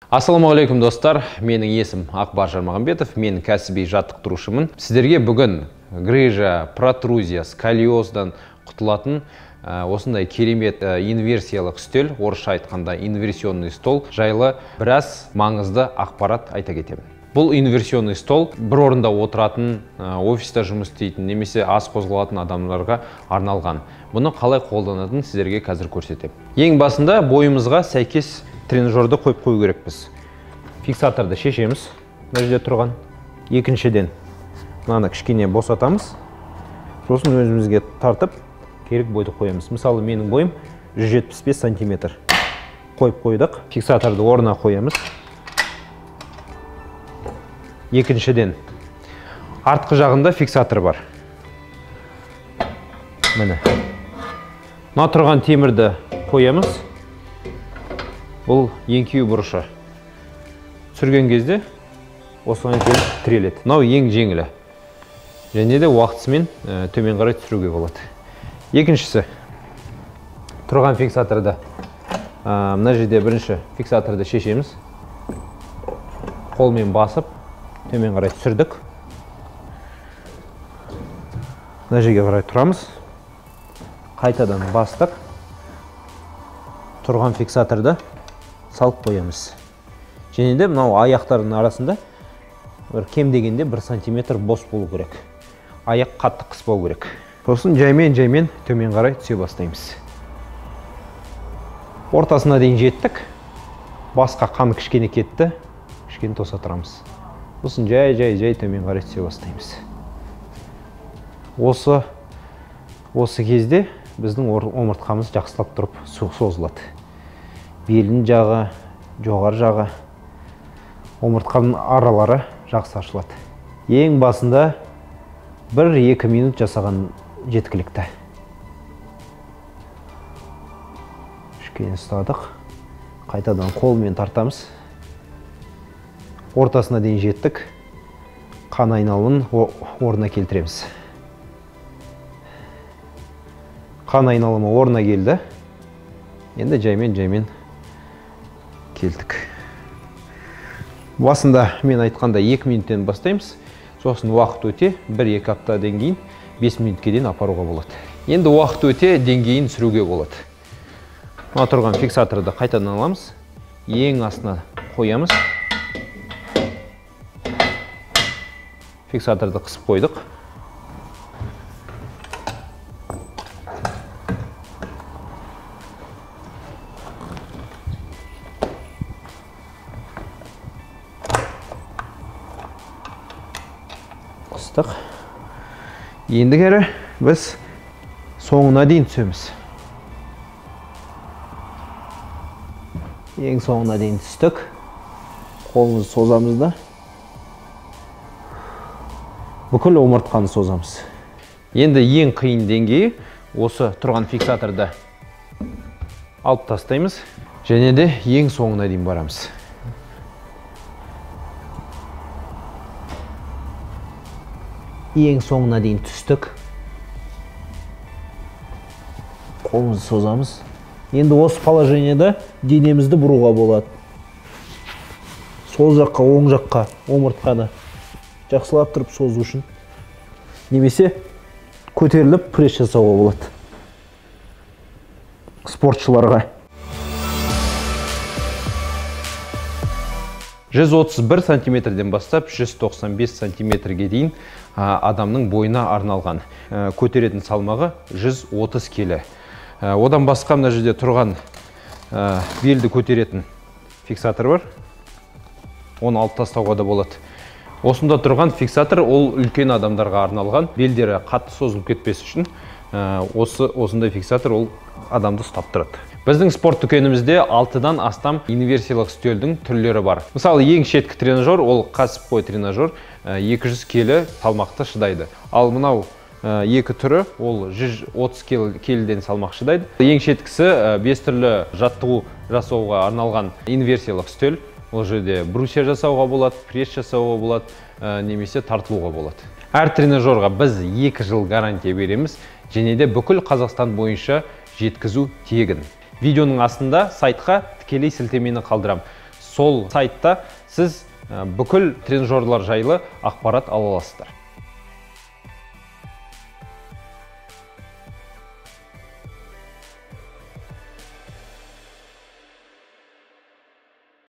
Ассалаумағалейкум достар, менің есім Ақбар Жармағамбетов, мен кәсіби жаттықтырушымын. Сіздерге бүгін грыжа, протрузия, сколиоздан құтылатын осындай керемет инверсиялық үстел, орысша айтқанда инверсионный стол жайлы біраз маңызды ақпарат айта кетемін. Бұл инверсионный стол бір орында отыратын, офиста жұмыс істейтін немесе аз қозғалатын адамдарға арналған. Бұны қалай қолданатынын сіздерге қазір көрсетемін. Ең басында бойымызға сәйкес тренажерді қойып қою керекпіз. Фиксаторды шешеміз, мына жерде тұрған. Екіншіден, мынаны кішкене босатамыз. Сосын өзімізге тартып, керек бойды қоямыз. Мысалы, менің бойым 175 сантиметр. Қойып қойдық. Фиксаторды орнына қоямыз. Екіншіден, артқы жағында фиксатор бар. Міне. Мына тұрған темірді қоямыз. Бұл еңкеу бұрышы. Түсірген кезде осыған келіп тіреледі. Мынау ең жеңілі. Және де уақытысымен төмен қарай түсіруге болады. Екіншісі, тұрған фиксаторды. Мына жерде бірінші фиксаторды шешеміз. Қолмен басып, төмен қарай түсірдік. Мына жерге қарай тұрамыз. Қайтадан бастық. Тұрған фиксаторды салып қоямыз. Және де мынау аяқтардың арасында кем дегенде 1 сантиметр бос болу керек. Аяқ қатты қыспау керек. Сосын жаймен төмен қарай түсе бастаймыз. Ортасына дейін жеттік. Басқа қан кішкене кетті. Кішкене тоса тұрамыз. Сосын жай төмен қарай түсе бастаймыз. Осы кезде біздің омыртқамыз жақсылап тұрып созылады. Белін жағы, жоғары жағы, омыртқаның аралары жақсы ашылады. Ең басында 1-2 минут жасаған жеткілікті. Кішкене ұстадық. Қайтадан қолмен тартамыз. Ортасына дейін жеттік. Қан айналымын орнына келтіреміз. Қан айналымы орнына келді. Енді жаймен келдік. Басында мен айтқанда 2 минуттен бастаймыз. Сосын уақыт өте 1-2 аптадан кейін 5 минутке дейін апаруға болады. Енді уақыт өте деңгейін сүруге болады. Мына тұрған фиксаторды қайтадан аламыз. Ең астына қоямыз. Фиксаторды қысып қойдық. Қыстық. Енді кері біз соңына дейін түсеміз. Ең соңына дейін түстік. Қолымызды созамыз да. Бүкіл омыртқаны созамыз. Енді ең қиын деңгейі осы тұрған фиксаторды алып тастаймыз. Және де ең соңына дейін барамыз. Ең соңына дейін түстік. Қолымызды созамыз. Енді осы положениеда денемізді бұруға болады. Сол жаққа, оң жаққа омыртқаны жақсылап тұрып созу үшін. Немесе көтеріліп пресс жасауға болады. Спортшыларға. 131 сантиметрден бастап 195 сантиметрге дейін адамның бойына арналған. Көтеретін салмағы 130 келі. Одан басқа мына жерде тұрған белді көтеретін фиксатор бар. Оны алып тастауға да болады. Осында тұрған фиксатор ол үлкен адамдарға арналған. Белдері қатты созылып кетпес үшін осындай фиксатор ол адамды ұстап тұрады. Біздің спорт дүкенімізде 6-дан астам инверсиялық үстелдің түрлері бар. Мысалы, ең шеткі тренажер ол кәсіпқой тренажер 200 келі салмақты шыдайды. Ал мынау екі түрі ол 130 келіден салмақ шыдайды. Ең шеткісі 5 түрлі жаттығу жасауға арналған инверсиялық үстел. Ол жерде брусья жасауға болады, пресс жасауға болады, немесе тартылуға болады. Әр тренажерға біз 2 жыл гарантия береміз, және де бүкіл Қазақстан бойынша жеткізу тегін. Видеоның астында сайтқа тікелей сілтемені қалдырам. сол сайтта сіз бүкіл тренажерлар жайлы ақпарат ала аласыздар.